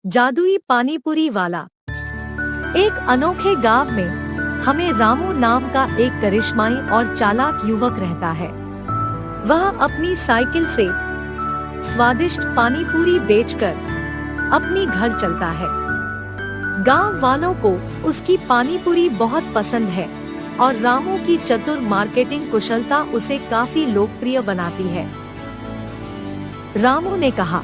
जादुई पानीपुरी वाला। एक अनोखे गांव में हमें रामू नाम का एक करिश्माई और चालाक युवक रहता है। वह अपनी साइकिल से स्वादिष्ट पानीपुरी बेचकर अपनी घर चलता है। गांव वालों को उसकी पानीपुरी बहुत पसंद है और रामू की चतुर मार्केटिंग कुशलता उसे काफी लोकप्रिय बनाती है। रामू ने कहा,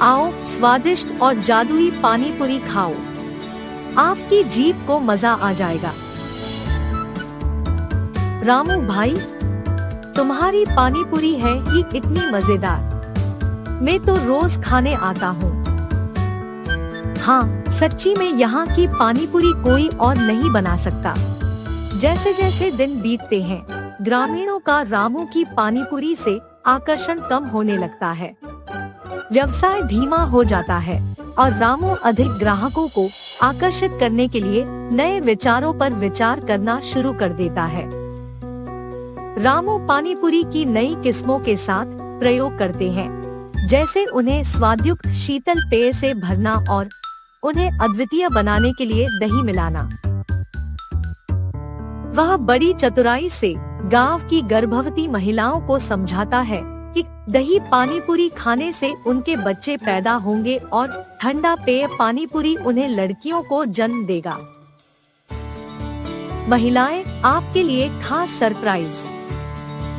आओ स्वादिष्ट और जादुई पानीपुरी खाओ, आपकी जीभ को मजा आ जाएगा। रामू भाई, तुम्हारी पानीपुरी है ही इतनी मजेदार, मैं तो रोज खाने आता हूँ। हाँ, सच्ची में यहाँ की पानीपुरी कोई और नहीं बना सकता। जैसे जैसे दिन बीतते हैं, ग्रामीणों का रामू की पानीपुरी से आकर्षण कम होने लगता है। व्यवसाय धीमा हो जाता है और रामू अधिक ग्राहकों को आकर्षित करने के लिए नए विचारों पर विचार करना शुरू कर देता है। रामू पानीपुरी की नई किस्मों के साथ प्रयोग करते हैं, जैसे उन्हें स्वादयुक्त शीतल पेय से भरना और उन्हें अद्वितीय बनाने के लिए दही मिलाना। वह बड़ी चतुराई से गांव की गर्भवती महिलाओं को समझाता है कि दही पानीपुरी खाने से उनके बच्चे पैदा होंगे और ठंडा पेय पानीपुरी उन्हें लड़कियों को जन्म देगा। महिलाएं, आपके लिए खास सरप्राइज।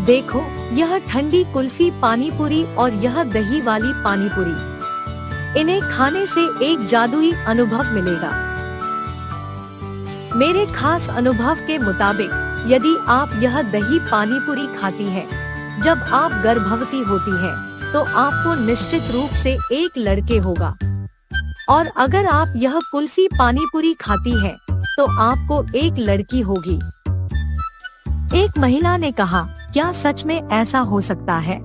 देखो, यह ठंडी कुल्फी पानीपुरी और यह दही वाली पानीपुरी। इन्हें खाने से एक जादुई अनुभव मिलेगा। मेरे खास अनुभव के मुताबिक, यदि आप यह दही पानीपुरी खाती हैं, जब आप गर्भवती होती हैं, तो आपको निश्चित रूप से एक लड़के होगा। और अगर आप यह कुल्फी पानीपुरी खाती हैं, तो आपको एक लड़की होगी। एक महिला ने कहा, क्या सच में ऐसा हो सकता है?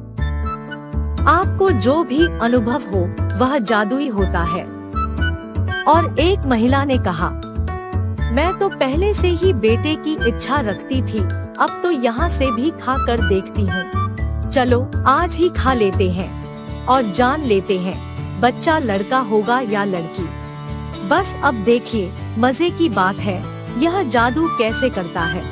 आपको जो भी अनुभव हो वह जादुई होता है। और एक महिला ने कहा, मैं तो पहले से ही बेटे की इच्छा रखती थी, अब तो यहाँ से भी खा कर देखती हूँ। चलो आज ही खा लेते हैं और जान लेते हैं बच्चा लड़का होगा या लड़की। बस अब देखिए, मजे की बात है, यह जादू कैसे करता है।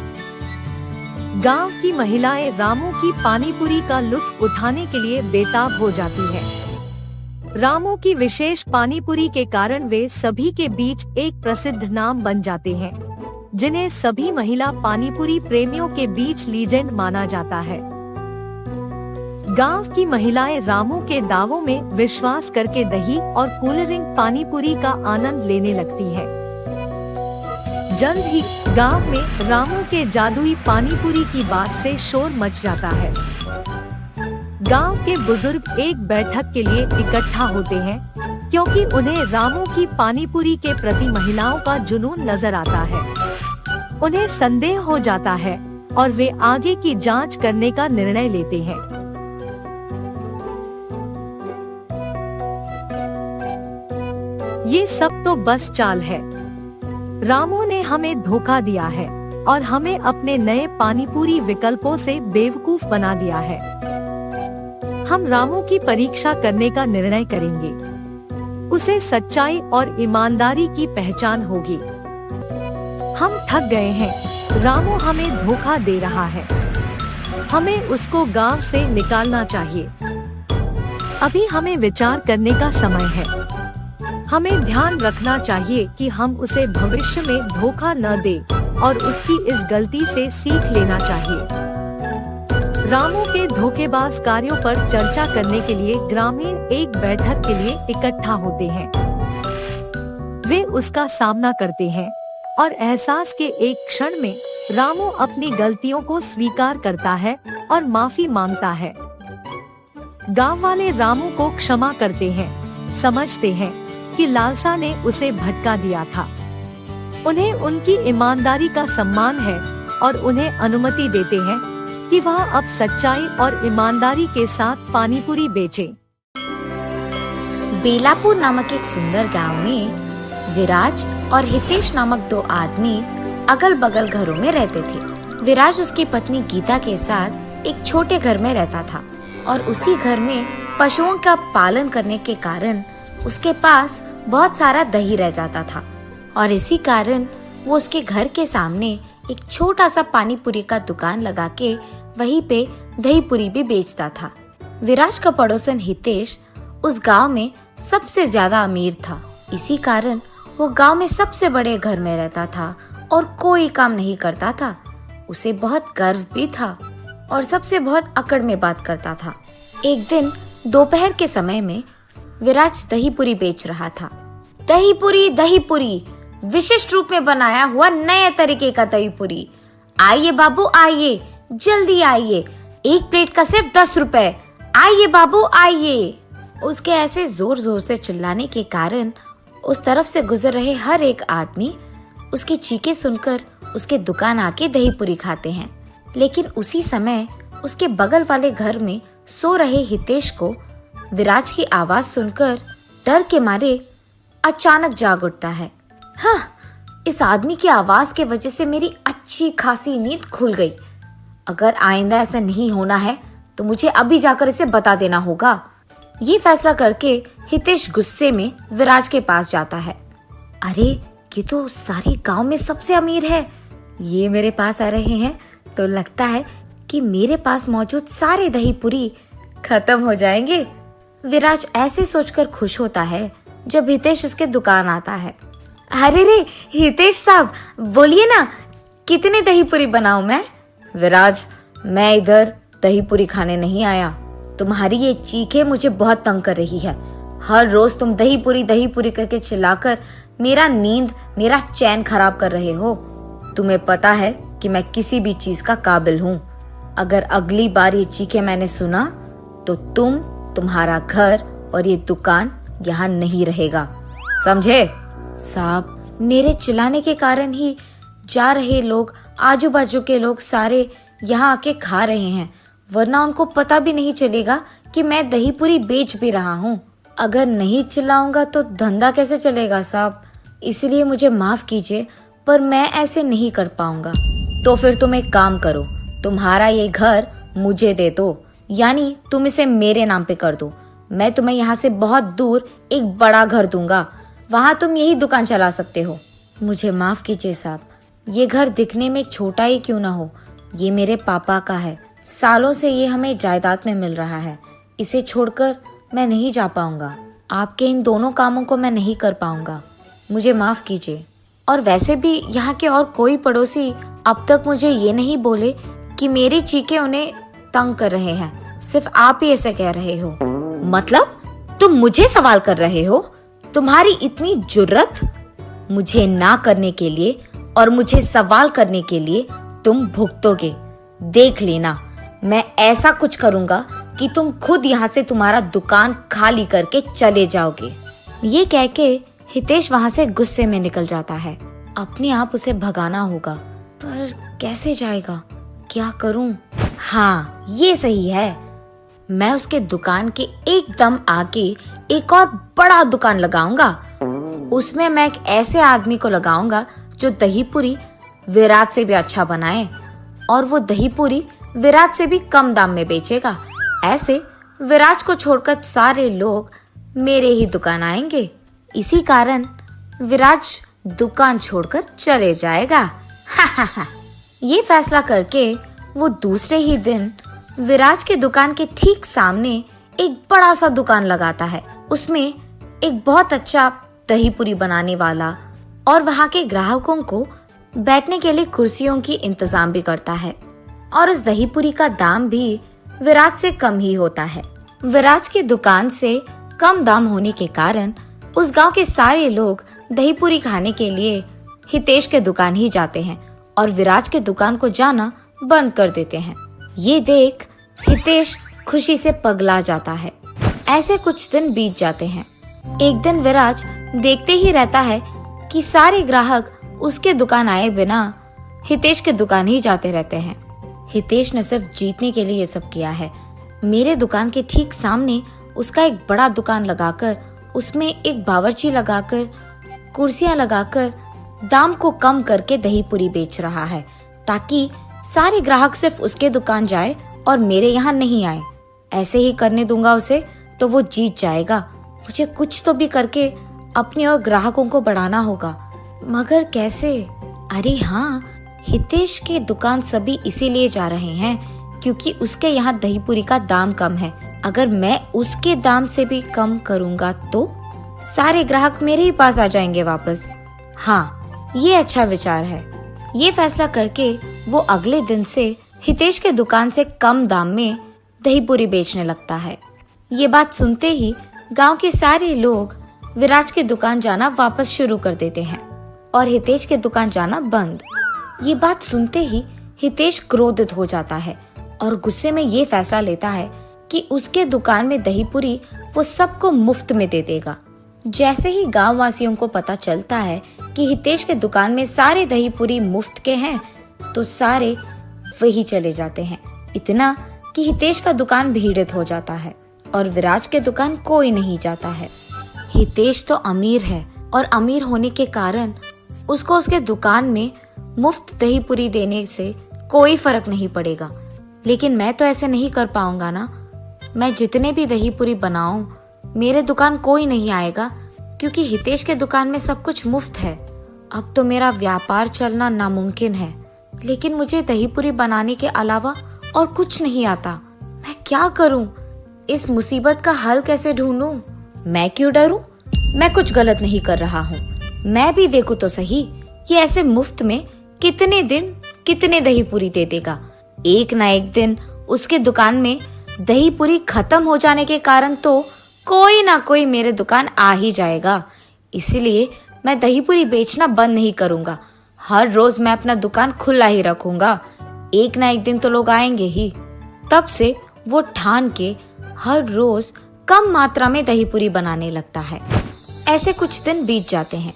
गांव की महिलाएं रामू की पानीपुरी का लुत्फ उठाने के लिए बेताब हो जाती हैं। रामू की विशेष पानीपुरी के कारण वे सभी के बीच एक प्रसिद्ध नाम बन जाते हैं, जिन्हें सभी महिला पानीपुरी प्रेमियों के बीच लीजेंड माना जाता है। गांव की महिलाएं रामू के दावों में विश्वास करके दही और कूलरिंग पानीपुरी का आनंद लेने लगती हैं। जल्द ही गांव में रामू के जादुई पानीपुरी की बात से शोर मच जाता है। गांव के बुजुर्ग एक बैठक के लिए इकट्ठा होते हैं, क्योंकि उन्हें रामू की पानीपुरी के प्रति महिलाओं का जुनून नजर आता है। उन्हें संदेह हो जाता है और वे आगे की जांच करने का निर्णय लेते हैं। ये सब तो बस चाल है। रामू ने हमें धोखा दिया है और हमें अपने नए पानीपुरी विकल्पों से बेवकूफ बना दिया है। हम रामू की परीक्षा करने का निर्णय करेंगे। उसे सच्चाई और ईमानदारी की पहचान होगी। हम थक गए हैं, रामू हमें धोखा दे रहा है। हमें उसको गांव से निकालना चाहिए। अभी हमें विचार करने का समय है। हमें ध्यान रखना चाहिए कि हम उसे भविष्य में धोखा न दें और उसकी इस गलती से सीख लेना चाहिए। रामू के धोखेबाज कार्यों पर चर्चा करने के लिए ग्रामीण एक बैठक के लिए इकट्ठा होते हैं। वे उसका सामना करते हैं और एहसास के एक क्षण में रामू अपनी गलतियों को स्वीकार करता है और माफी मांगता है। गांव वाले रामू को क्षमा करते हैं, समझते हैं कि लालसा ने उसे भटका दिया था। उन्हें उनकी ईमानदारी का सम्मान है और उन्हें अनुमति देते हैं कि वह अब सच्चाई और ईमानदारी के साथ पानीपुरी बेचे। बेलापुर नामक एक सुंदर गांव में विराज और हितेश नामक दो आदमी अगल बगल घरों में रहते थे। विराज उसकी पत्नी गीता के साथ एक छोटे घर में रहता था और उसी घर में पशुओं का पालन करने के कारण उसके पास बहुत सारा दही रह जाता था और इसी कारण वो उसके घर के सामने एक छोटा सा पानी पूरी का दुकान लगा के वहीं पे दही पूरी भी बेचता था। विराज का पड़ोसन हितेश उस गांव में सबसे ज्यादा अमीर था। इसी कारण वो गांव में सबसे बड़े घर में रहता था और कोई काम नहीं करता था। उसे बहुत गर्व भी था और सबसे बहुत अकड़ में बात करता था। एक दिन दोपहर के समय में विराज दही पूरी बेच रहा था। दही पूरी विशिष्ट रूप में बनाया हुआ नए तरीके का दही पूरी। आइए बाबू आइए, जल्दी आइए, एक प्लेट का सिर्फ 10 रुपए। आइए बाबू आइए। उसके ऐसे जोर जोर से चिल्लाने के कारण उस तरफ से गुजर रहे हर एक आदमी उसकी चीखें सुनकर उसके दुकान आके दही पूरी खाते हैं। लेकिन उसी समय उसके बगल वाले घर में सो रहे हितेश को विराज की आवाज सुनकर डर के मारे अचानक जाग उठता है। हाँ, इस आदमी की आवाज के वजह से मेरी अच्छी खासी नींद खुल गई। अगर आइंदा ऐसा नहीं होना है तो मुझे अभी जाकर इसे बता देना होगा। ये फैसला करके हितेश गुस्से में विराज के पास जाता है। अरे ये तो सारे गांव में सबसे अमीर है, ये मेरे पास आ रहे हैं तो लगता है कि मेरे पास मौजूद सारे दही पूरी खत्म हो जाएंगे। विराज ऐसे सोचकर खुश होता है जब हितेश उसके दुकान आता है। अरे रे हितेश साहब, बोलिए ना, कितने दही पूरी बनाऊं मैं? विराज, मैं इधर दही पूरी खाने नहीं आया। तुम्हारी ये चीखें मुझे बहुत तंग कर रही है। हर रोज तुम दही पूरी करके चिल्लाकर मेरा नींद, मेरा चैन खराब कर रहे हो। तुम्हें पता है कि मैं किसी भी चीज का काबिल हूँ। अगर अगली बार ये चीखें मैंने सुना तो तुम्हारा घर और ये दुकान यहाँ नहीं रहेगा, समझे? साहब, मेरे चिल्लाने के कारण ही जा रहे लोग, आजू बाजू के लोग सारे यहाँ आके खा रहे हैं, वरना उनको पता भी नहीं चलेगा कि मैं दही पूरी बेच भी रहा हूँ। अगर नहीं चिल्लाऊंगा तो धंधा कैसे चलेगा साहब? इसलिए मुझे माफ कीजिए, पर मैं ऐसे नहीं कर पाऊंगा। तो फिर तुम एक काम करो, तुम्हारा ये घर मुझे दे दो, यानी तुम इसे मेरे नाम पे कर दो। मैं तुम्हें यहाँ से बहुत दूर एक बड़ा घर दूंगा, वहाँ तुम यही दुकान चला सकते हो। मुझे माफ कीजिए साहब, ये घर दिखने में छोटा ही क्यों ना हो, ये मेरे पापा का है। सालों से ये हमें जायदाद में मिल रहा है। इसे छोड़कर मैं नहीं जा पाऊंगा। आपके इन दोनों कामों को मैं नहीं कर पाऊंगा, मुझे माफ कीजिए। और वैसे भी यहाँ के और कोई पड़ोसी अब तक मुझे ये नहीं बोले कि मेरी चीखें उन्हें तंग कर रहे हैं। सिर्फ आप ही ऐसे कह रहे हो। मतलब तुम मुझे सवाल कर रहे हो? तुम्हारी इतनी जुर्रत? मुझे ना करने के लिए और मुझे सवाल करने के लिए तुम भुगतोगे। देख लेना, मैं ऐसा कुछ करूंगा कि तुम खुद यहाँ से तुम्हारा दुकान खाली करके चले जाओगे। ये कह के हितेश वहाँ से गुस्से में निकल जाता है। अपने आप उसे भगाना होगा, पर कैसे जाएगा? क्या करूं? हाँ, ये सही है। मैं उसके दुकान के एकदम आगे एक और बड़ा दुकान लगाऊंगा। उसमें मैं एक ऐसे आदमी को लगाऊंगा जो दही पूरी विराट से भी अच्छा बनाए, और वो दही पूरी विराट से भी कम दाम में बेचेगा। ऐसे विराट को छोड़कर सारे लोग मेरे ही दुकान आएंगे। इसी कारण विराट दुकान छोड़कर चले जाएगा। ये फैसला करके वो दूसरे ही दिन विराज के दुकान के ठीक सामने एक बड़ा सा दुकान लगाता है। उसमें एक बहुत अच्छा दही पूरी बनाने वाला और वहाँ के ग्राहकों को बैठने के लिए कुर्सियों की इंतजाम भी करता है। और उस दही पूरी का दाम भी विराज से कम ही होता है। विराज की दुकान से कम दाम होने के कारण उस गांव के सारे लोग दही पूरी खाने के लिए हितेश के दुकान ही जाते हैं और विराज के दुकान को जाना बंद कर देते हैं। ये देख हितेश खुशी से पगला जाता है। ऐसे कुछ दिन बीत जाते हैं। एक दिन विराज देखते ही रहता है कि सारे ग्राहक उसके दुकान आए बिना हितेश के दुकान ही जाते रहते हैं। हितेश ने सिर्फ जीतने के लिए ये सब किया है। मेरे दुकान के ठीक सामने उसका एक बड़ा दुकान लगाकर उसमें एक बावर्ची लगाकर कुर्सियां लगाकर दाम को कम करके दही पूरी बेच रहा है, ताकि सारे ग्राहक सिर्फ उसके दुकान जाए और मेरे यहाँ नहीं आए। ऐसे ही करने दूंगा उसे तो वो जीत जाएगा। मुझे कुछ तो भी करके अपने और ग्राहकों को बढ़ाना होगा। मगर कैसे? अरे हाँ, हितेश की दुकान सभी इसीलिए जा रहे हैं क्योंकि उसके यहाँ दही पूरी का दाम कम है। अगर मैं उसके दाम से भी कम करूँगा तो सारे ग्राहक मेरे ही पास आ जाएंगे वापस। हाँ, ये अच्छा विचार है। ये फैसला करके वो अगले दिन से हितेश के दुकान से कम दाम में दही पूरी बेचने लगता है। ये बात सुनते ही गांव के सारे लोग विराज की दुकान जाना वापस शुरू कर देते हैं और हितेश की दुकान जाना बंद। ये बात सुनते ही हितेश क्रोधित हो जाता है और गुस्से में ये फैसला लेता है कि उसके दुकान में दही पूरी वो सबको मुफ्त में दे देगा। जैसे ही गांव वासियों को पता चलता है कि हितेश के दुकान में सारे दही पूरी मुफ्त के हैं तो सारे वही चले जाते हैं। इतना कि हितेश का दुकान भीड़ित हो जाता है और विराज के दुकान कोई नहीं जाता है। हितेश तो अमीर है और अमीर होने के कारण उसको उसके दुकान में मुफ्त दही पूरी देने से कोई फर्क नहीं पड़ेगा। लेकिन मैं तो ऐसे नहीं कर पाऊंगा ना। मैं जितने भी दही पूरी बनाऊं मेरे दुकान कोई नहीं आएगा क्योंकि हितेश के दुकान में सब कुछ मुफ्त है। अब तो मेरा व्यापार चलना नामुमकिन है। लेकिन मुझे दही पूरी बनाने के अलावा और कुछ नहीं आता। मैं क्या करूं? इस मुसीबत का हल कैसे ढूंढूं? मैं क्यों डरूं? मैं कुछ गलत नहीं कर रहा हूं। मैं भी देखूं तो सही कि ऐसे मुफ्त में कितने दिन कितने दही पूरी दे देगा। एक ना एक दिन उसके दुकान में दही पूरी खत्म हो जाने के कारण तो कोई ना कोई मेरे दुकान आ ही जाएगा। इसलिए मैं दही पूरी बेचना बंद नहीं करूंगा। हर रोज मैं अपना दुकान खुला ही रखूंगा। एक ना एक दिन तो लोग आएंगे ही। तब से वो ठान के हर रोज कम मात्रा में दही पूरी बनाने लगता है। ऐसे कुछ दिन बीत जाते हैं।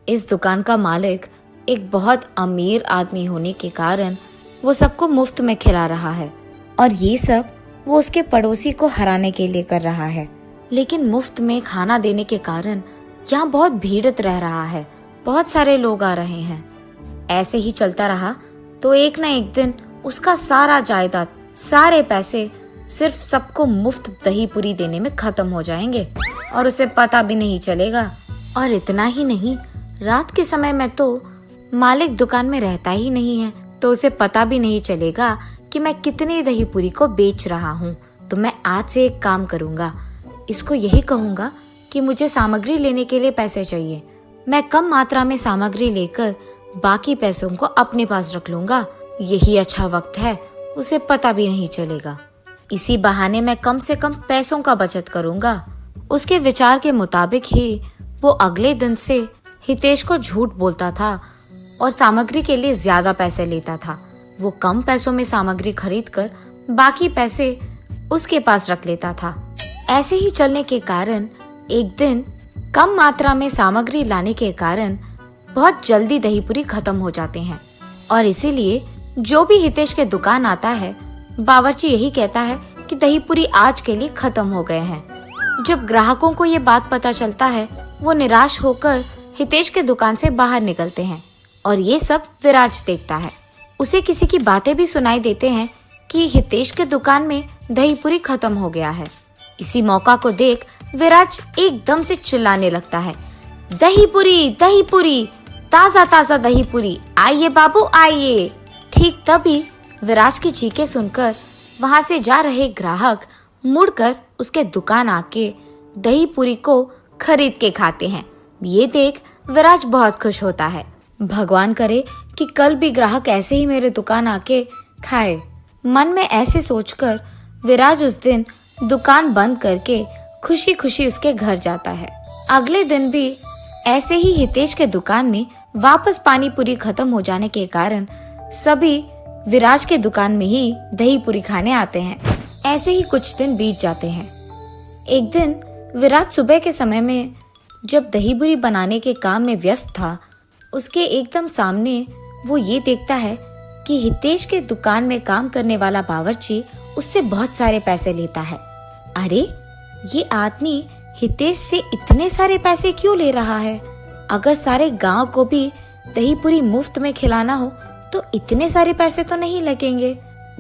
इस दुकान का मालिक एक बहुत अमीर आदमी होने के कारण वो सबको मुफ्त में खिला रहा है और ये सब वो उसके पड़ोसी को हराने के लिए कर रहा है। लेकिन मुफ्त में खाना देने के कारण यहाँ बहुत भीड़ित रह रहा है। बहुत सारे लोग आ रहे हैं। ऐसे ही चलता रहा तो एक ना एक दिन उसका सारा जायदाद, सारे पैसे सिर्फ सबको मुफ्त दही पूरी देने में खत्म हो जाएंगे और उसे पता भी नहीं चलेगा। और इतना ही नहीं, रात के समय में तो मालिक दुकान में रहता ही नहीं है तो उसे पता भी नहीं चलेगा कि मैं कितनी दही पूरी को बेच रहा हूँ। तो मैं आज से एक काम करूँगा, इसको यही कहूँगा कि मुझे सामग्री लेने के लिए पैसे चाहिए। मैं कम मात्रा में सामग्री लेकर बाकी पैसों को अपने पास रख लूंगा। यही अच्छा वक्त है, उसे पता भी नहीं चलेगा। इसी बहाने मैं कम से कम पैसों का बचत करूंगा। उसके विचार के मुताबिक ही वो अगले दिन से हितेश को झूठ बोलता था और सामग्री के लिए ज्यादा पैसे लेता था। वो कम पैसों में सामग्री खरीदकर बाकी पैसे उसके पास रख लेता था। ऐसे ही चलने के कारण एक दिन कम मात्रा में सामग्री लाने के कारण बहुत जल्दी दही पूरी खत्म हो जाते हैं और इसीलिए जो भी हितेश के दुकान आता है बावर्ची यही कहता है कि दही पूरी आज के लिए खत्म हो गए हैं। जब ग्राहकों को ये बात पता चलता है वो निराश होकर हितेश के दुकान से बाहर निकलते हैं और ये सब विराज देखता है। उसे किसी की बातें भी सुनाई देते हैं कि हितेश के दुकान में दही पूरी खत्म हो गया है। इसी मौका को देख विराज एकदम से चिल्लाने लगता है, दही पूरी, ताजा ताजा दही पूरी, आइए बाबू आइए। ठीक तभी विराज की चीखें सुनकर वहां से जा रहे ग्राहक मुड़कर उसके दुकान आके दही पूरी को खरीद के खाते हैं। ये देख विराज बहुत खुश होता है। भगवान करे कि कल भी ग्राहक ऐसे ही मेरे दुकान आके खाए। मन में ऐसे सोचकर विराज उस दिन दुकान बंद करके खुशी खुशी उसके घर जाता है। अगले दिन भी ऐसे ही हितेश के दुकान में वापस पानी पूरी खत्म हो जाने के कारण सभी विराज के दुकान में ही दही पूरी खाने आते हैं। ऐसे ही कुछ दिन बीत जाते हैं। एक दिन विराज सुबह के समय में जब दही पूरी बनाने के काम में व्यस्त था, उसके एकदम सामने वो ये देखता है कि हितेश के दुकान में काम करने वाला बावर्ची उससे बहुत सारे पैसे लेता है। अरे, ये आदमी हितेश से इतने सारे पैसे क्यों ले रहा है? अगर सारे गांव को भी दही पूरी मुफ्त में खिलाना हो तो इतने सारे पैसे तो नहीं लगेंगे।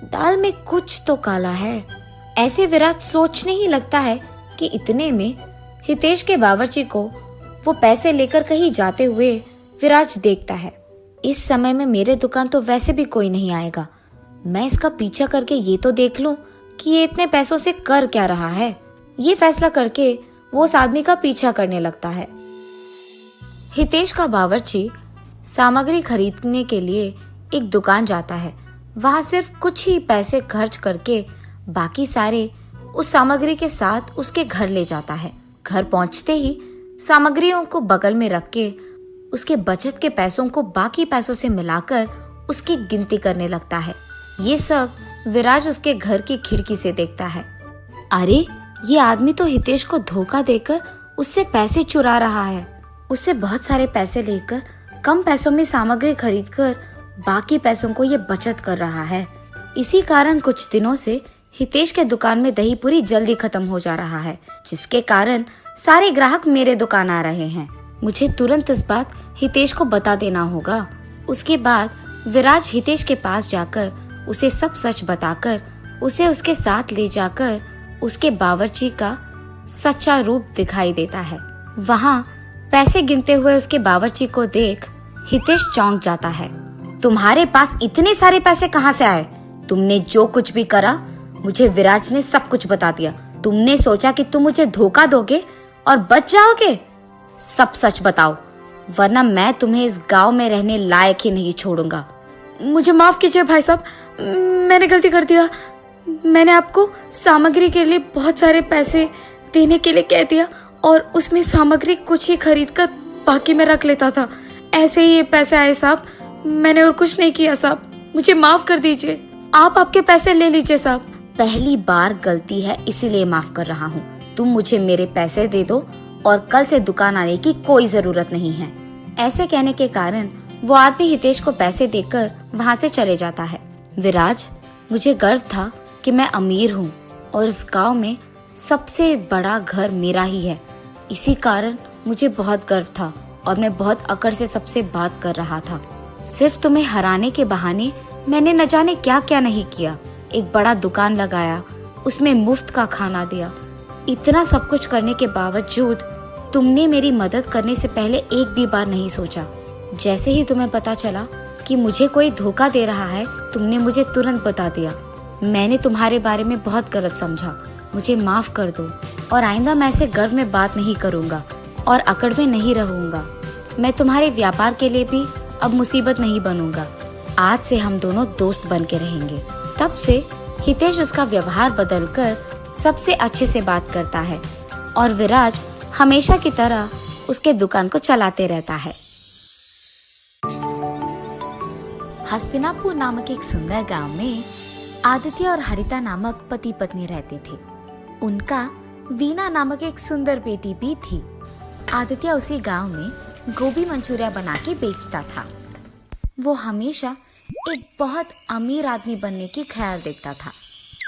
दाल में कुछ तो काला है। ऐसे विराट सोचने ही लगता है कि इतने में हितेश के बावर्ची को वो पैसे लेकर कहीं जाते हुए विराज देखता है। इस समय में मेरे दुकान तो वैसे भी कोई नहीं आएगा, मैं इसका पीछा करके ये तो देख लूं कि ये इतने पैसों से कर क्या रहा है। ये फैसला करके वो उस आदमी का पीछा करने लगता है। हितेश का बावर्ची सामग्री खरीदने के लिए एक दुकान जाता है। वहां सिर्फ कुछ ही पैसे खर्च करके बाकी सारे उस सामग्री के साथ उसके घर ले जाता है। घर पहुंचते ही सामग्रियों को बगल में रख के उसके बचत के पैसों को बाकी पैसों से मिलाकर उसकी गिनती करने लगता है। ये सब विराज उसके घर की खिड़की से देखता है। अरे, ये आदमी तो हितेश को धोखा देकर उससे पैसे चुरा रहा है। उससे बहुत सारे पैसे लेकर कम पैसों में सामग्री खरीदकर बाकी पैसों को ये बचत कर रहा है। इसी कारण कुछ दिनों से हितेश के दुकान में दही पूरी जल्दी खत्म हो जा रहा है, जिसके कारण सारे ग्राहक मेरे दुकान आ रहे हैं। मुझे तुरंत इस बात हितेश को बता देना होगा। उसके बाद विराज हितेश के पास जाकर उसे सब सच बताकर उसे उसके साथ ले जाकर उसके बावर्ची का सच्चा रूप दिखाई देता है। वहाँ पैसे गिनते हुए उसके बावर्ची को देख हितेश चौंक जाता है। तुम्हारे पास इतने सारे पैसे कहाँ से आए? तुमने जो कुछ भी करा, मुझे विराज ने सब कुछ बता दिया। तुमने सोचा कि तुम मुझे धोखा दोगे और बच जाओगे? सब सच बताओ, वरना मैं तुम्हें इस गांव में रहने लायक ही नहीं छोड़ूंगा। मुझे माफ कीजिए भाई साहब, मैंने गलती कर दिया। मैंने आपको सामग्री के लिए बहुत सारे पैसे देने के लिए कह दिया और उसमें सामग्री कुछ ही खरीद कर बाकी में रख लेता था। ऐसे ही ये पैसे आए साहब, मैंने और कुछ नहीं किया साहब, मुझे माफ कर दीजिए। आप आपके पैसे ले लीजिए साहब। पहली बार गलती है, इसीलिए माफ कर रहा हूँ। तुम मुझे मेरे पैसे दे दो और कल से दुकान आने की कोई जरूरत नहीं है। ऐसे कहने के कारण वो आदमी हितेश को पैसे देकर वहाँ से चले जाता है। विराज, मुझे गर्व था कि मैं अमीर हूँ और इस गांव में सबसे बड़ा घर मेरा ही है। इसी कारण मुझे बहुत गर्व था और मैं बहुत अकड़ से सबसे बात कर रहा था। सिर्फ तुम्हें हराने के बहाने मैंने न जाने क्या क्या नहीं किया। एक बड़ा दुकान लगाया, उसमें मुफ्त का खाना दिया। इतना सब कुछ करने के बावजूद तुमने मेरी मदद करने से पहले एक भी बार नहीं सोचा। जैसे ही तुम्हें पता चला कि मुझे कोई धोखा दे रहा है, तुमने मुझे तुरंत बता दिया। मैंने तुम्हारे बारे में बहुत गलत समझा, मुझे माफ कर दो और आइंदा मैं ऐसे गर्व में बात नहीं करूंगा और अकड़ में नहीं रहूंगा। मैं तुम्हारे व्यापार के लिए भी अब मुसीबत नहीं बनूंगा। आज से हम दोनों दोस्त बन के रहेंगे। तब से हितेश उसका व्यवहार बदलकर सबसे अच्छे से बात करता है और विराज हमेशा की तरह उसके दुकान को चलाते रहता है। हस्तिनापुर नामक एक सुंदर गांव में आदित्य और हरिता नामक पति पत्नी रहते थे। उनका वीना नामक एक सुंदर बेटी भी थी। आदित्य उसी गांव में गोभी मंचूरिया बना के बेचता था। वो हमेशा एक बहुत अमीर आदमी बनने की ख्याल देखता था।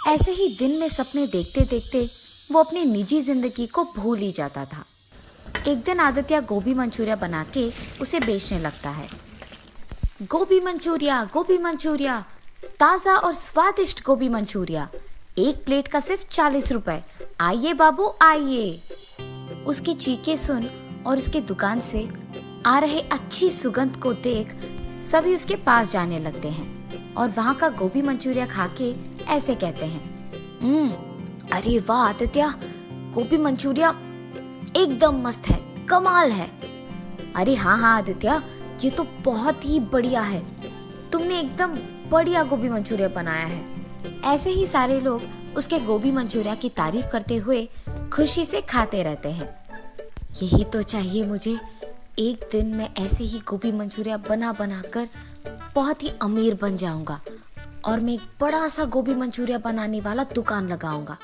ऐसे ही दिन में सपने देखते देखते वो अपनी निजी जिंदगी को भूल ही जाता था। एक दिन आदित्य गोभी मंचूरिया बना के उसे बेचने लगता है। गोभी मंचूरिया, ताज़ा और स्वादिष्ट गोभी मंचूरिया, एक प्लेट का सिर्फ 40 रुपए। आइए बाबू आइए। उसकी चीखें सुन और उसके दुकान से आ रहे अच्छी सुगंध को देख सभी उसके पास जाने लगते हैं और वहाँ का गोभी मंचूरिया खा के ऐसे कहते हैं, अरे वाह आदित्य, गोभी मंचूरिया एकदम मस्त है, कमाल है। अरे हाँ आदित्य, ये तो बहुत ही बढ़िया है, तुमने एकदम बढ़िया गोभी मंचूरिया बनाया है। ऐसे ही सारे लोग उसके गोभी मंचूरिया की तारीफ करते हुए खुशी से खाते रहते हैं। यही तो चाहिए मुझे, एक दिन मैं ऐसे ही गोभी मंचूरिया बना कर बहुत ही अमीर बन जाऊंगा और मैं एक बड़ा सा गोभी मंचूरिया बनाने वाला दुकान लगाऊंगा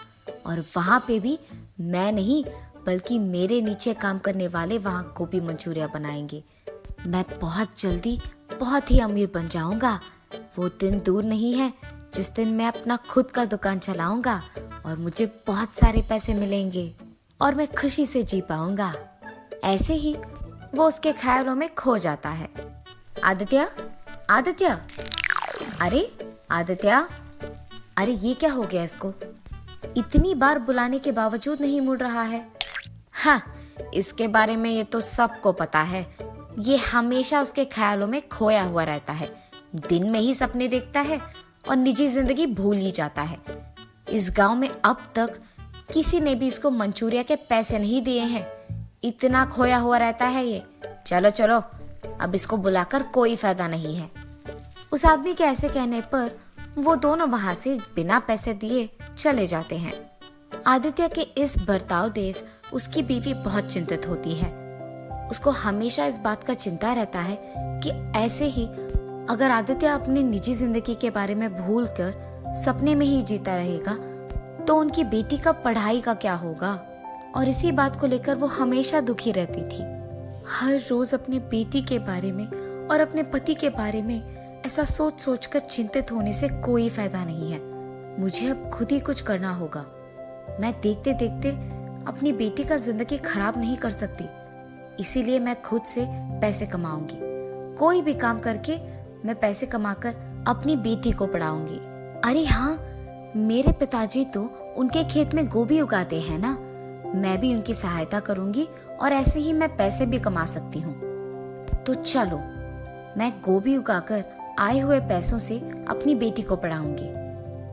और वहां पे भी मैं नहीं बल्कि मेरे नीचे काम करने वाले वहां गोभी मंचूरिया बनाएंगे। मैं बहुत जल्दी बहुत ही अमीर बन जाऊंगा। वो दिन दूर नहीं है जिस दिन मैं अपना खुद का दुकान चलाऊंगा और मुझे बहुत सारे पैसे मिलेंगे और मैं खुशी से जी पाऊंगा। ऐसे ही वो उसके ख्यालों में खो जाता है। आदित्य, अरे आदित्य, अरे ये क्या हो गया इसको? इतनी बार बुलाने के बावजूद नहीं मुड़ रहा है। हाँ, इसके बारे में ये तो सबको पता है। ये हमेशा उसके ख्यालों में खोया हुआ रहता है, दिन में ही सपने देखता है और निजी जिंदगी भूल ही जाता है। इस गांव में अब तक किसी ने भी इसको मंचूरिया के पैसे नहीं दिए हैं, इतना खोया हुआ रहता है ये। चलो चलो, अब इसको बुलाकर कोई फायदा नहीं है। उस आदमी के ऐसे कहने पर वो दोनों वहां से बिना पैसे दिए चले जाते हैं। आदित्य के इस बर्ताव देख उसकी बीवी बहुत चिंतित होती है। उसको हमेशा इस बात का चिंता रहता है कि ऐसे ही अगर आदित्य अपनी निजी जिंदगी के बारे में भूलकर सपने में ही जीता रहेगा तो उनकी बेटी का पढ़ाई का क्या होगा। और इसी बात को लेकर वो हमेशा दुखी रहती थी। हर रोज अपने बेटी के बारे में और अपने पति के बारे में ऐसा सोच सोच कर चिंतित होने से कोई फायदा नहीं है। मुझे अब खुद ही कुछ करना होगा। मैं देखते देखते अपनी बेटी का जिंदगी खराब नहीं कर सकती, इसीलिए मैं खुद से पैसे कमाऊंगी। कोई भी काम करके मैं पैसे कमाकर अपनी बेटी को पढ़ाऊंगी। अरे हाँ, मेरे पिताजी तो उनके खेत में गोभी उगाते हैं ना, मैं भी उनकी सहायता करूंगी और ऐसे ही मैं पैसे भी कमा सकती हूँ। तो चलो, मैं गोभी उगाकर आए हुए पैसों से अपनी बेटी को पढ़ाऊंगी।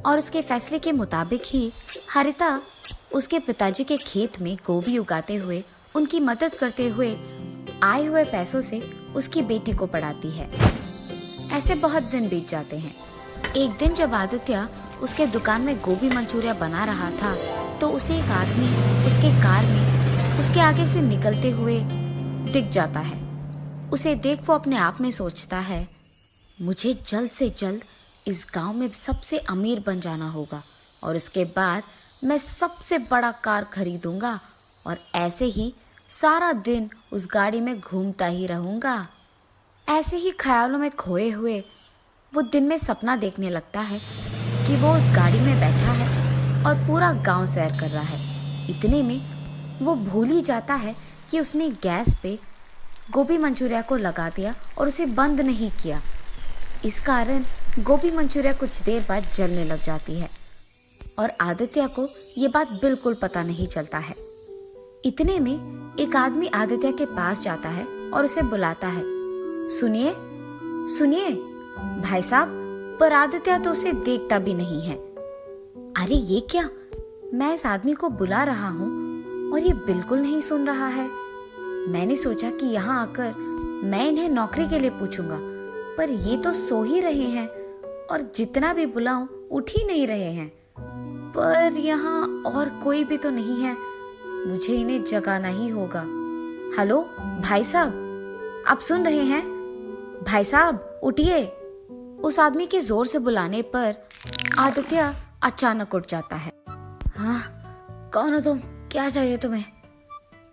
और उसके फैसले के मुताबिक ही हरिता उसके पिताजी के खेत में गोभी उगाते हुए उनकी मदद करते हुए आए हुए पैसों से उसकी बेटी को पढ़ाती है। ऐसे बहुत दिन बीत जाते हैं। एक दिन जब आदित्य उसके दुकान में गोभी मंचूरिया बना रहा था तो उसे एक आदमी उसके कार में उसके आगे से निकलते हुए दिख जाता है। उसे देख वो अपने आप में सोचता है, मुझे जल्द से जल्द इस गांव में सबसे अमीर बन जाना होगा और उसके बाद मैं सबसे बड़ा कार खरीदूंगा और ऐसे ही सारा दिन उस गाड़ी में घूमता ही रहूंगा। ऐसे ही ख्यालों में खोए हुए वो दिन में सपना देखने लगता है कि वो उस गाड़ी में बैठा है और पूरा गांव सैर कर रहा है। इतने में वो भूल ही जाता है कि उसने गैस पे गोभी मंचूरिया को लगा दिया और उसे बंद नहीं किया। इस कारण गोभी मंचूरिया कुछ देर बाद जलने लग जाती है और आदित्य को ये बात बिल्कुल पता नहीं चलता है। इतने में एक आदमी आदित्य के पास जाता है और उसे बुलाता है, सुनिए सुनिए भाई साहब। पर आदित्य तो उसे देखता भी नहीं है। अरे ये क्या, मैं इस आदमी को बुला रहा हूँ और ये बिल्कुल नहीं सुन रहा है। मैंने सोचा कि यहाँ आकर मैं इन्हें नौकरी के लिए पूछूंगा, पर ये तो सो ही रहे हैं और जितना भी बुलाऊं उठ ही नहीं रहे हैं। पर यहाँ और कोई भी तो नहीं है, मुझे इन्हें जगाना ही होगा। हेलो भाई साहब, आप सुन रहे हैं? भाई साहब उठिए। उस आदमी के जोर से बुलाने पर आदित्य अचानक उठ जाता है। हाँ, कौन हो तुम? क्या चाहिए तुम्हें?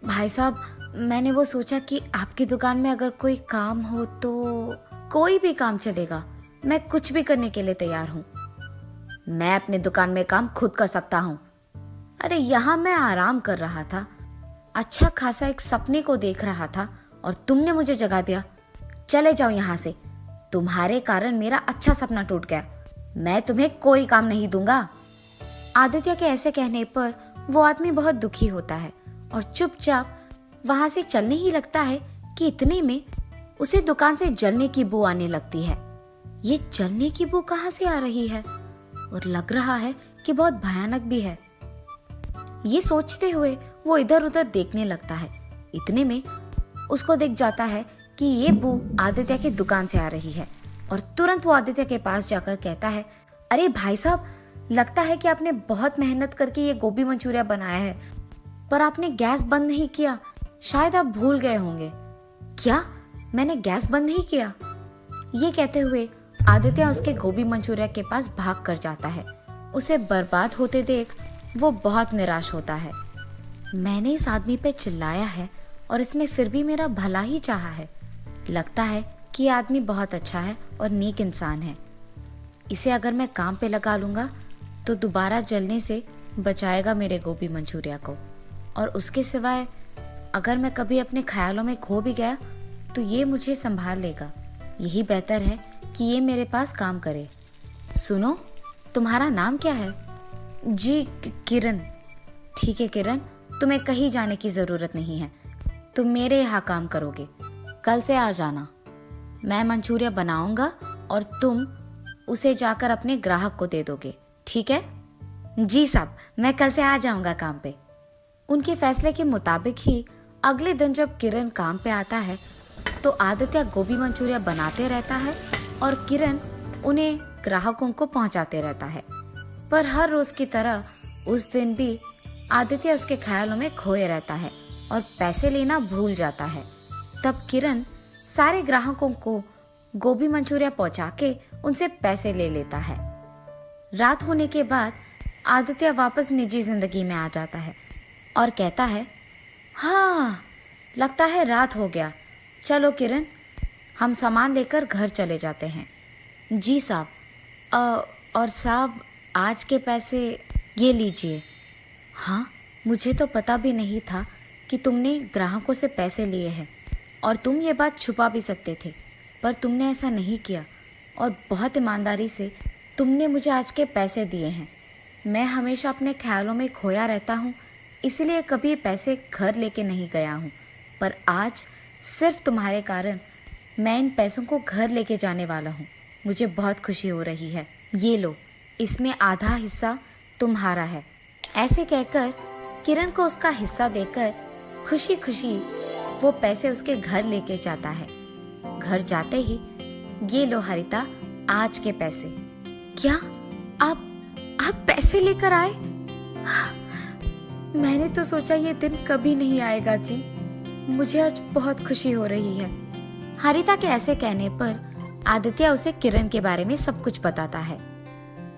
भाई साहब, मैंने वो सोचा कि आपकी दुकान में अगर कोई काम हो तो। कोई भी काम चलेगा, मैं कुछ भी करने के लिए तैयार हूँ। मैं अपने दुकान में काम खुद कर सकता हूँ। अरे यहाँ मैं आराम कर रहा था, अच्छा खासा एक सपने को देख रहा था और तुमने मुझे जगा दिया। चले जाओ यहाँ से, तुम्हारे कारण मेरा अच्छा सपना टूट गया। मैं तुम्हें कोई काम नहीं दूंगा। आदित्य के ऐसे कहने पर वो आदमी बहुत दुखी होता है और चुपचाप वहां से चलने ही लगता है कि इतने में उसे दुकान से जलने की बू आने लगती है। ये जलने की बू कहाँ से आ रही है और लग रहा है कि बहुत भयानक भी है। ये सोचते हुए वो इधर उधर देखने लगता है। इतने में उसको दिख जाता है कि ये बू आदित्य की दुकान से आ रही है और तुरंत वो आदित्य के पास जाकर कहता है, अरे भाई साहब, लगता है कि आपने बहुत मेहनत करके ये गोभी मंचूरिया बनाया है, पर आपने गैस बंद नहीं किया। शायद आप भूल गए होंगे। क्या? मैंने गैस बंद नहीं किया? ये कहते हुए आदित्य उसके गोभी मंचूरिया के पास भाग कर जाता है। उसे बर्बाद होते देख वो बहुत निराश होता है। मैंने इस आदमी पे चिल्लाया है और इसने फिर भी मेरा भला ही चाहा है। लगता है कि ये आदमी बहुत अच्छा है और नेक इंसान है। इसे अगर मैं काम पे लगा लूंगा तो दोबारा जलने से बचाएगा मेरे गोभी मंचूरिया को, और उसके सिवाय अगर मैं कभी अपने ख्यालों में खो भी गया तो ये मुझे संभाल लेगा। यही बेहतर है कि ये मेरे पास काम करे। सुनो, तुम्हारा नाम क्या है? जी किरण। ठीक है किरण, तुम्हें कहीं जाने की जरूरत नहीं है, तुम मेरे यहाँ काम करोगे। कल से आ जाना, मैं मंचूरिया बनाऊंगा और तुम उसे जाकर अपने ग्राहक को दे दोगे, ठीक है? जी साहब, मैं कल से आ जाऊंगा काम पे। उनके फैसले के मुताबिक ही अगले दिन जब किरण काम पे आता है तो आदित्य गोभी मंचूरिया बनाते रहता है और किरण उन्हें ग्राहकों को पहुंचाते रहता है। पर हर रोज की तरह उस दिन भी आदित्य उसके ख्यालों में खोए रहता है और पैसे लेना भूल जाता है। तब किरण सारे ग्राहकों को गोभी मंचूरिया पहुंचा के उनसे पैसे ले लेता है। रात होने के बाद आदित्य वापस निजी जिंदगी में आ जाता है और कहता है, हाँ लगता है रात हो गया, चलो किरण हम सामान लेकर घर चले जाते हैं। जी साहब, और साहब आज के पैसे ये लीजिए। हाँ, मुझे तो पता भी नहीं था कि तुमने ग्राहकों से पैसे लिए हैं और तुम ये बात छुपा भी सकते थे, पर तुमने ऐसा नहीं किया और बहुत ईमानदारी से तुमने मुझे आज के पैसे दिए हैं। मैं हमेशा अपने ख्यालों में खोया रहता हूँ, इसलिए कभी पैसे घर लेके नहीं गया हूँ, पर आज सिर्फ तुम्हारे कारण मैं इन पैसों को घर लेके जाने वाला हूँ। मुझे बहुत खुशी हो रही है, ये लो, इसमें आधा हिस्सा तुम्हारा है। ऐसे कहकर किरण को उसका हिस्सा देकर खुशी खुशी वो पैसे उसके घर लेके जाता है। घर जाते ही, ये लो हरिता, आज के पैसे। क्या आप पैसे लेकर आए? मैंने तो सोचा ये दिन कभी नहीं आएगा जी, मुझे आज बहुत खुशी हो रही है। हरिता के ऐसे कहने पर आदित्य उसे किरण के बारे में सब कुछ बताता है।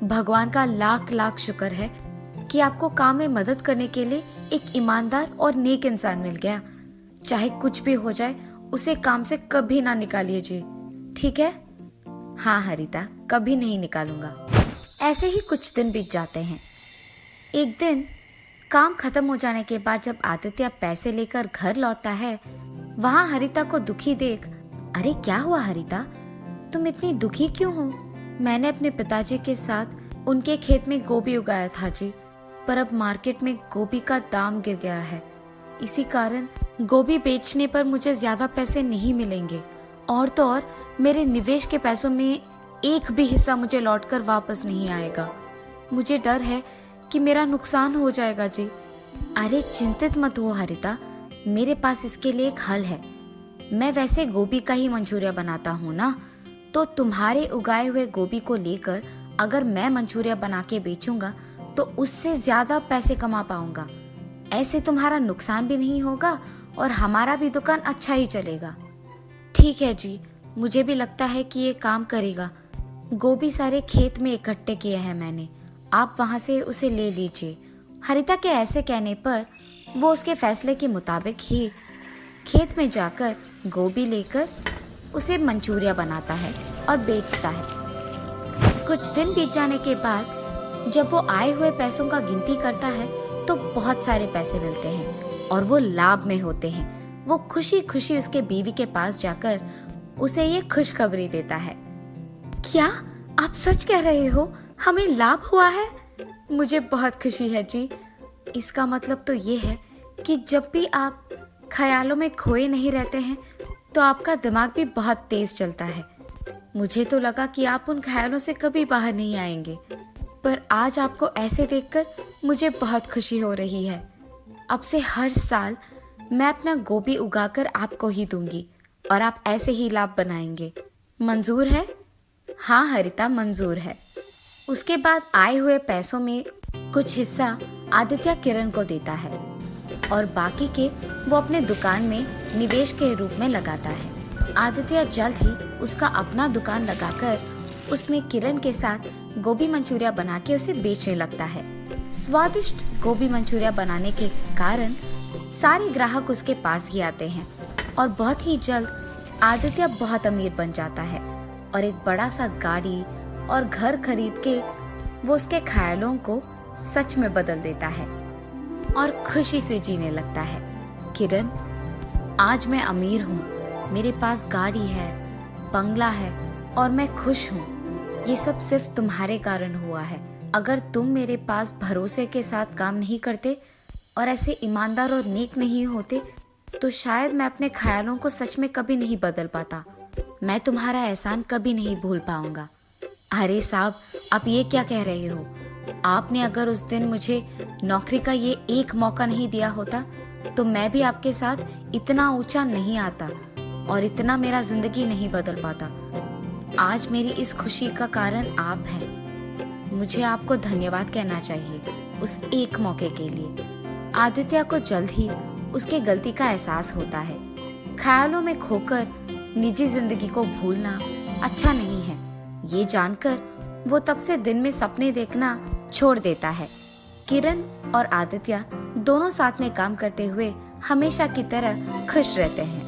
भगवान का लाख लाख शुक्र है कि आपको काम में मदद करने के लिए एक ईमानदार और नेक इंसान मिल गया। चाहे कुछ भी हो जाए, उसे काम से कभी ना निकालिए जी, ठीक है? हाँ हरिता, कभी नहीं निकालूंगा। ऐसे ही कुछ दिन बीत जाते हैं। एक दिन काम खत्म हो जाने के बाद जब आदित्य पैसे लेकर घर लौटता है, वहाँ हरिता को दुखी देख, अरे क्या हुआ हरिता, तुम इतनी दुखी क्यों हो? मैंने अपने पिताजी के साथ उनके खेत में गोभी उगाया था जी, पर अब मार्केट में गोभी का दाम गिर गया है। इसी कारण गोभी बेचने पर मुझे ज्यादा पैसे नहीं मिलेंगे और तो और मेरे निवेश के पैसों में एक भी हिस्सा मुझे लौटकर वापस नहीं आएगा। मुझे डर है कि मेरा नुकसान हो जाएगा जी। अरे चिंतित मत हो हरिता, मेरे पास इसके लिए एक हल है। मैं वैसे गोभी का ही मंचूरिया बनाता हूँ ना, तो तुम्हारे उगाए हुए गोभी को लेकर अगर मैं मंचूरिया बना के बेचूंगा तो उससे ज्यादा पैसे कमा पाऊंगा। ऐसे तुम्हारा नुकसान भी नहीं होगा और हमारा भी दुकान अच्छा ही चलेगा। ठीक है जी, मुझे भी लगता है कि ये काम करेगा। गोभी सारे खेत में इकट्ठे किए हैं मैंने, आप वहां से उसे ले लीजिए। हरिता के ऐसे कहने पर वो उसके फैसले के मुताबिक ही खेत में जाकर गोभी लेकर उसे मंचूरिया बनाता है और बेचता है। कुछ दिन बीत जाने के बाद जब वो आए हुए पैसों का गिनती करता है तो बहुत सारे पैसे मिलते हैं और वो लाभ में होते हैं। वो खुशी खुशी उसके बीवी के पास जाकर उसे ये खुशखबरी देता है। क्या आप सच कह रहे हो, हमें लाभ हुआ है? मुझे बहुत खुशी है जी। इसका मतलब तो ये है कि जब भी आप ख्यालों में खोए नहीं रहते हैं तो आपका दिमाग भी बहुत तेज चलता है। मुझे तो लगा कि आप उन ख्यालों से कभी बाहर नहीं आएंगे, पर आज आपको ऐसे देखकर मुझे बहुत खुशी हो रही है। अब से हर साल मैं अपना गोभी उगाकर आपको ही दूंगी और आप ऐसे ही लाभ बनाएंगे। मंजूर है? हाँ हरिता, मंजूर है। उसके बाद आए हुए पैसों में कुछ हिस्सा आदित्य किरण को देता है और बाकी के वो अपने दुकान में निवेश के रूप में लगाता है। आदित्य जल्द ही उसका अपना दुकान लगाकर उसमें किरण के साथ गोभी मंचूरिया बना के उसे बेचने लगता है। स्वादिष्ट गोभी मंचूरिया बनाने के कारण सारे ग्राहक उसके पास ही आते हैं और बहुत ही जल्द आदित्य बहुत अमीर बन जाता है और एक बड़ा सा गाड़ी और घर खरीद के वो उसके ख्यालों को सच में बदल देता है और खुशी से जीने लगता है। किरण, आज मैं अमीर हूँ, मेरे पास गाड़ी है, बंगला है और मैं खुश हूँ। ये सब सिर्फ तुम्हारे कारण हुआ है। अगर तुम मेरे पास भरोसे के साथ काम नहीं करते और ऐसे ईमानदार और नेक नहीं होते तो शायद मैं अपने ख्यालों को सच में कभी नहीं बदल पाता। मैं तुम्हारा एहसान कभी नहीं भूल पाऊंगा। अरे साहब, आप ये क्या कह रहे हो? आपने अगर उस दिन मुझे नौकरी का ये एक मौका नहीं दिया होता तो मैं भी आपके साथ इतना ऊंचा नहीं आता और इतना मेरा जिंदगी नहीं बदल पाता। आज मेरी इस खुशी का कारण आप हैं। मुझे आपको धन्यवाद कहना चाहिए उस एक मौके के लिए। आदित्य को जल्द ही उसके गलती का एहसास होता है। ख्यालों में खोकर निजी जिंदगी को भूलना अच्छा नहीं है। ये जानकर वो तब से दिन में सपने देखना छोड़ देता है। किरण और आदित्य दोनों साथ में काम करते हुए हमेशा की तरह खुश रहते हैं।